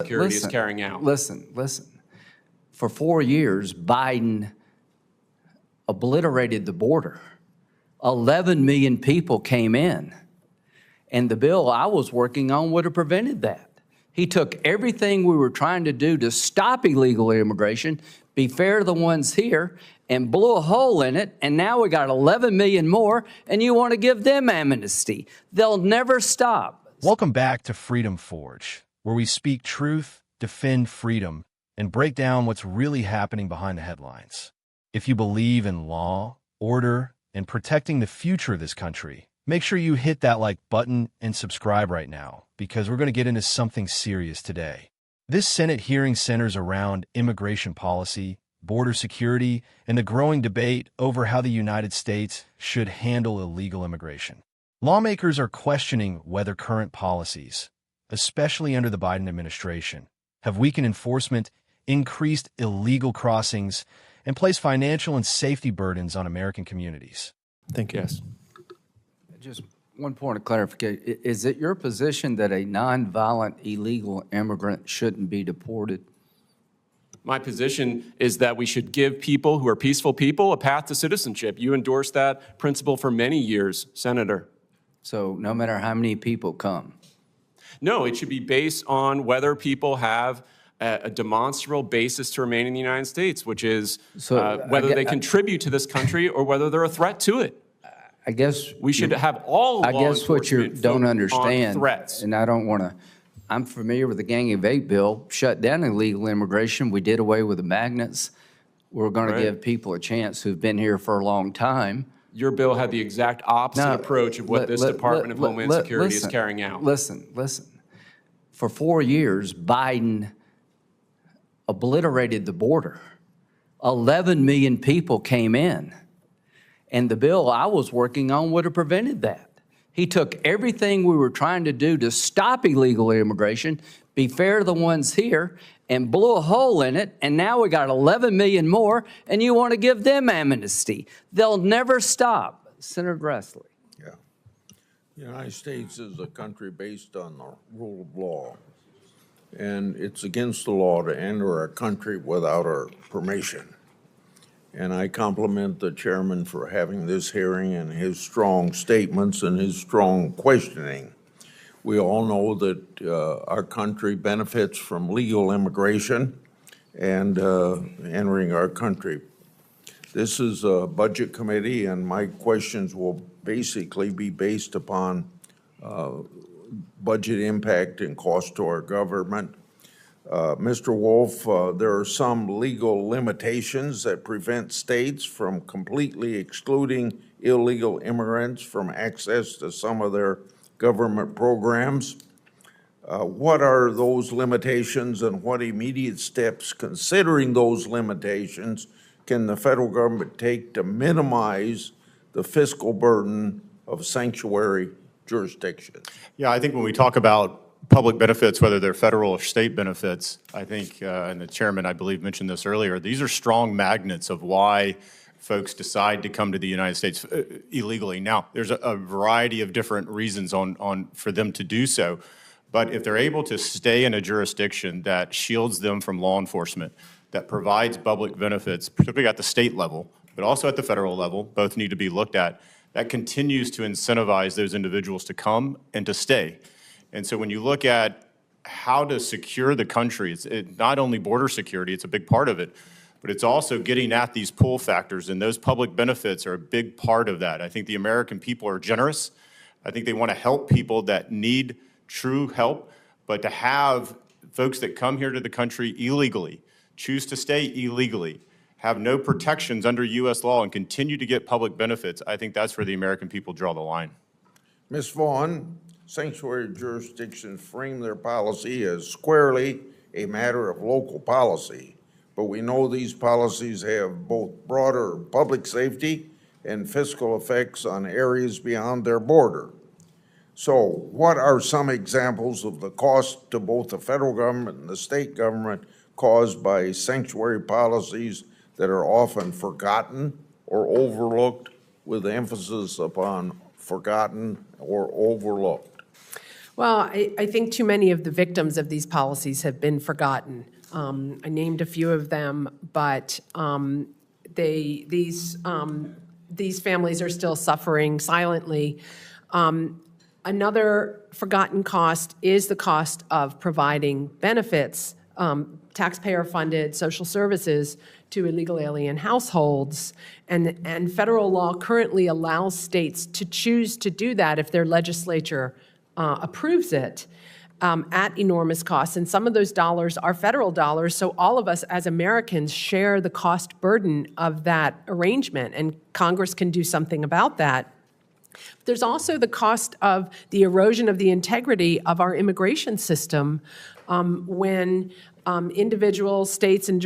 Security is carrying out. Listen. For 4 years, Biden obliterated the border. 11 million people came in. And the bill I was working on would have prevented that. He took everything we were trying to do to stop illegal immigration, be fair to the ones here, and blew a hole in it, and now we got 11 million more, and you want to give them amnesty. They'll never stop. Welcome back to Freedom Forge, where we speak truth, defend freedom, and break down what's really happening behind the headlines. If you believe in law, order, and protecting the future of this country, make sure you hit that like button and subscribe right now, because we're going to get into something serious today. This Senate hearing centers around immigration policy, border security, and the growing debate over how the United States should handle illegal immigration. Lawmakers are questioning whether current policies, especially under the Biden administration, have weakened enforcement, increased illegal crossings, and placed financial and safety burdens on American communities. Thank you. Yes. Just one point of clarification. Is it your position that a nonviolent illegal immigrant shouldn't be deported? My position is that we should give people who are peaceful people a path to citizenship. You endorsed that principle for many years, Senator. So no matter how many people come? No, it should be based on whether people have a demonstrable basis to remain in the United States, which is whether they contribute to this country or whether they're a threat to it. I guess we should have all law enforcement what you don't understand, on threats. And I don't want to, I'm familiar with the Gang of Eight bill, shut down illegal immigration. We did away with the magnets. We're going to give people a chance who've been here for a long time. Your bill had the exact opposite approach of what this Department of Homeland Security is carrying out. Listen. For 4 years, Biden obliterated the border. 11 million people came in. And the bill I was working on would have prevented that. He took everything we were trying to do to stop illegal immigration, be fair to the ones here, and blew a hole in it, and now we got 11 million more, and you want to give them amnesty. They'll never stop. Senator Grassley. Yeah. The United States is a country based on the rule of law, and it's against the law to enter our country without our permission. And I compliment the chairman for having this hearing and his strong statements and his strong questioning. We all know that our country benefits from legal immigration and entering our country. This is a budget committee, and my questions will basically be based upon budget impact and cost to our government. Mr. Wolf, there are some legal limitations that prevent states from completely excluding illegal immigrants from access to some of their government programs. What are those limitations, and what immediate steps, considering those limitations, can the federal government take to minimize the fiscal burden of sanctuary jurisdictions? Yeah, I think when we talk about public benefits, whether they're federal or state benefits, I think, and the chairman, I believe, mentioned this earlier, these are strong magnets of why folks decide to come to the United States illegally. Now, there's a variety of different reasons for them to do so, but if they're able to stay in a jurisdiction that shields them from law enforcement, that provides public benefits, particularly at the state level, but also at the federal level, both need to be looked at, that continues to incentivize those individuals to come and to stay. And so when you look at how to secure the country, it's not only border security, it's a big part of it, but it's also getting at these pull factors, and those public benefits are a big part of that. I think the American people are generous. I think they want to help people that need true help, but to have folks that come here to the country illegally, choose to stay illegally, have no protections under U.S. law, and continue to get public benefits, I think that's where the American people draw the line. Ms. Vaughn, sanctuary jurisdictions frame their policy as squarely a matter of local policy, but we know these policies have both broader public safety and fiscal effects on areas beyond their border. So what are some examples of the cost to both the federal government and the state government caused by sanctuary policies that are often forgotten or overlooked, with emphasis upon forgotten or overlooked? Well, I think too many of the victims of these policies have been forgotten. I named a few of them, but these families are still suffering silently. Another forgotten cost is the cost of providing benefits, taxpayer-funded social services to illegal alien households. And federal law currently allows states to choose to do that if their legislature approves it at enormous costs. And some of those dollars are federal dollars, so all of us as Americans share the cost burden of that arrangement, and Congress can do something about that. There's also the cost of the erosion of the integrity of our immigration system when individual states and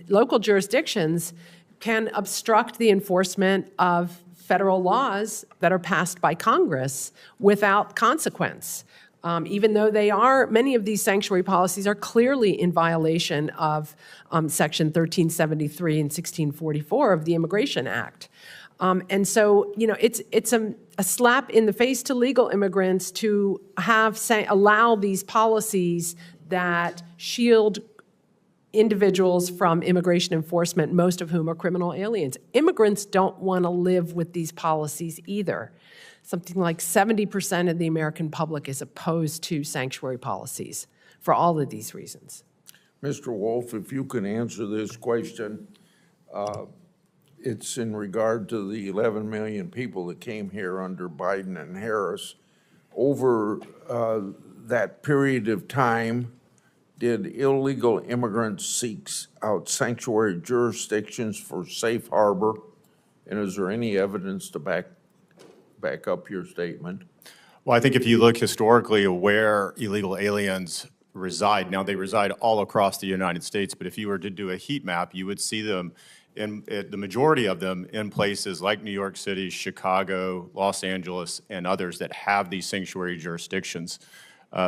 local jurisdictions can obstruct the enforcement of federal laws that are passed by Congress without consequence. Even though many of these sanctuary policies are clearly in violation of Section 1373 and 1644 of the Immigration Act. And so, it's a slap in the face to legal immigrants to allow these policies that shield individuals from immigration enforcement, most of whom are criminal aliens. Immigrants don't want to live with these policies either. Something like 70% of the American public is opposed to sanctuary policies for all of these reasons. Mr. Wolf, if you can answer this question, it's in regard to the 11 million people that came here under Biden and Harris. Over that period of time, did illegal immigrants seek out sanctuary jurisdictions for safe harbor? And is there any evidence to back up your statement? Well, I think if you look historically at where illegal aliens reside, now they reside all across the United States, but if you were to do a heat map, you would see them, the majority of them, in places like New York City, Chicago, Los Angeles, and others that have these sanctuary jurisdictions.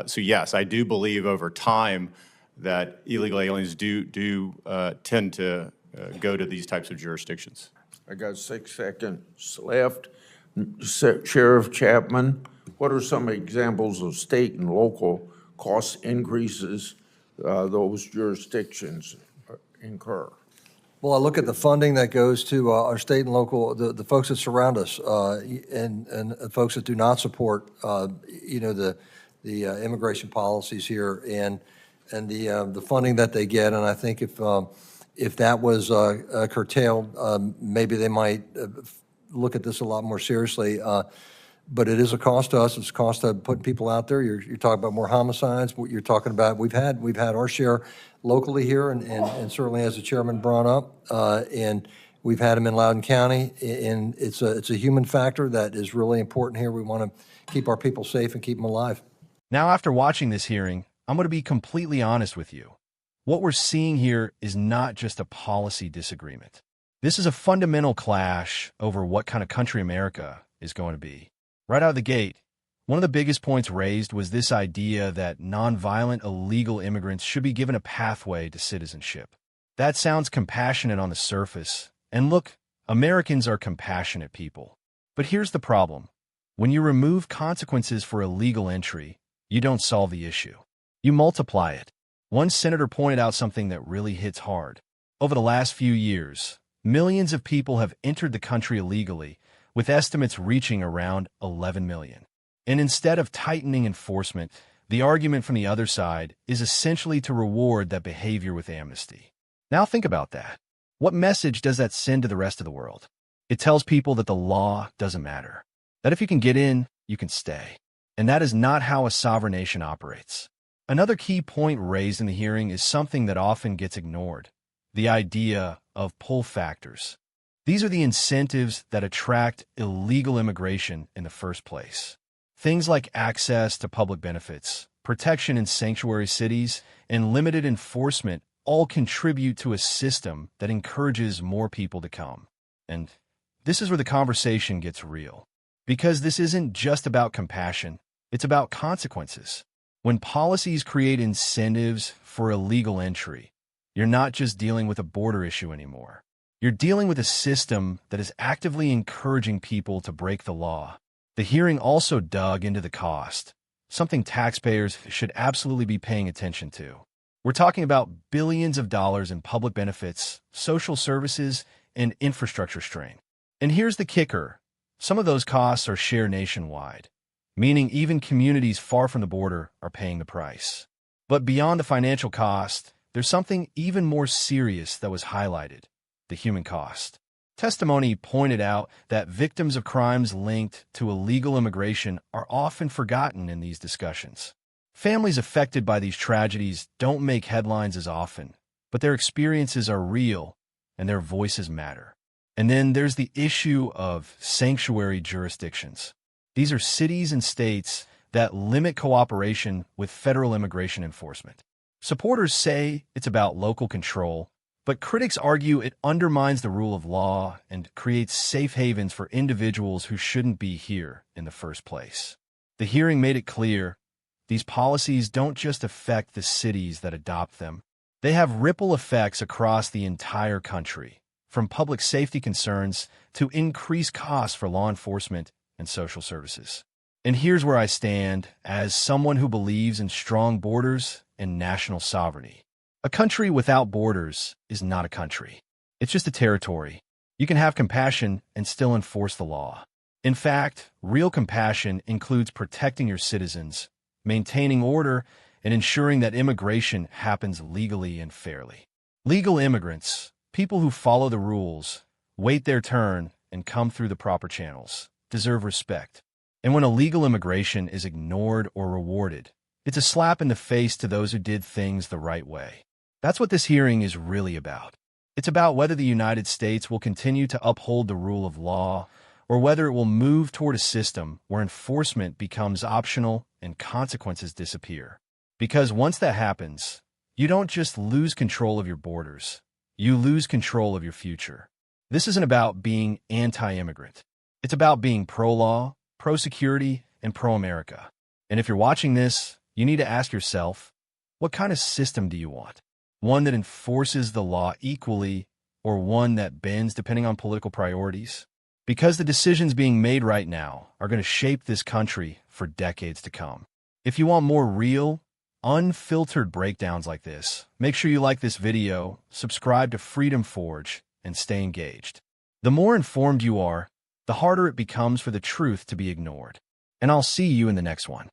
So yes, I do believe over time that illegal aliens do tend to go to these types of jurisdictions. I got 6 seconds left. Sheriff Chapman, what are some examples of state and local cost increases those jurisdictions incur? Well, I look at the funding that goes to our state and local, the folks that surround us, and folks that do not support, the immigration policies here, and the funding that they get. And I think if that was curtailed, maybe they might look at this a lot more seriously. But it is a cost to us. It's a cost to putting people out there. You're talking about more homicides. What you're talking about, we've had our share locally here, and certainly as the chairman brought up, and we've had them in Loudoun County. And it's a human factor that is really important here. We want to keep our people safe and keep them alive. Now, after watching this hearing, I'm going to be completely honest with you. What we're seeing here is not just a policy disagreement. This is a fundamental clash over what kind of country America is going to be. Right out of the gate, one of the biggest points raised was this idea that nonviolent illegal immigrants should be given a pathway to citizenship. That sounds compassionate on the surface. And look, Americans are compassionate people. But here's the problem. When you remove consequences for illegal entry, you don't solve the issue. You multiply it. One senator pointed out something that really hits hard. Over the last few years, millions of people have entered the country illegally, with estimates reaching around 11 million. And instead of tightening enforcement, the argument from the other side is essentially to reward that behavior with amnesty. Now think about that. What message does that send to the rest of the world? It tells people that the law doesn't matter, that if you can get in, you can stay. And that is not how a sovereign nation operates. Another key point raised in the hearing is something that often gets ignored: the idea of pull factors. These are the incentives that attract illegal immigration in the first place. Things like access to public benefits, protection in sanctuary cities, and limited enforcement all contribute to a system that encourages more people to come. And this is where the conversation gets real. Because this isn't just about compassion, it's about consequences. When policies create incentives for illegal entry, you're not just dealing with a border issue anymore. You're dealing with a system that is actively encouraging people to break the law. The hearing also dug into the cost. something taxpayers should absolutely be paying attention to. We're talking about billions of dollars in public benefits, social services, and infrastructure strain. And here's the kicker. Some of those costs are shared nationwide, meaning even communities far from the border are paying the price. But beyond the financial cost, there's something even more serious that was highlighted: the human cost. Testimony pointed out that victims of crimes linked to illegal immigration are often forgotten in these discussions. Families affected by these tragedies don't make headlines as often, but their experiences are real and their voices matter. And then there's the issue of sanctuary jurisdictions. These are cities and states that limit cooperation with federal immigration enforcement. Supporters say it's about local control, but critics argue it undermines the rule of law and creates safe havens for individuals who shouldn't be here in the first place. The hearing made it clear these policies don't just affect the cities that adopt them. They have ripple effects across the entire country, from public safety concerns to increased costs for law enforcement and social services. And here's where I stand as someone who believes in strong borders and national sovereignty. A country without borders is not a country. It's just a territory. You can have compassion and still enforce the law. In fact, real compassion includes protecting your citizens, maintaining order, and ensuring that immigration happens legally and fairly. Legal immigrants, people who follow the rules, wait their turn, and come through the proper channels, deserve respect. And when illegal immigration is ignored or rewarded, it's a slap in the face to those who did things the right way. That's what this hearing is really about. It's about whether the United States will continue to uphold the rule of law or whether it will move toward a system where enforcement becomes optional and consequences disappear. Because once that happens, you don't just lose control of your borders, you lose control of your future. This isn't about being anti-immigrant. It's about being pro-law, pro-security, and pro-America. And if you're watching this, you need to ask yourself, what kind of system do you want? One that enforces the law equally, or one that bends depending on political priorities? Because the decisions being made right now are going to shape this country for decades to come. If you want more real, unfiltered breakdowns like this, make sure you like this video, subscribe to Freedom Forge, and stay engaged. The more informed you are, the harder it becomes for the truth to be ignored. And I'll see you in the next one.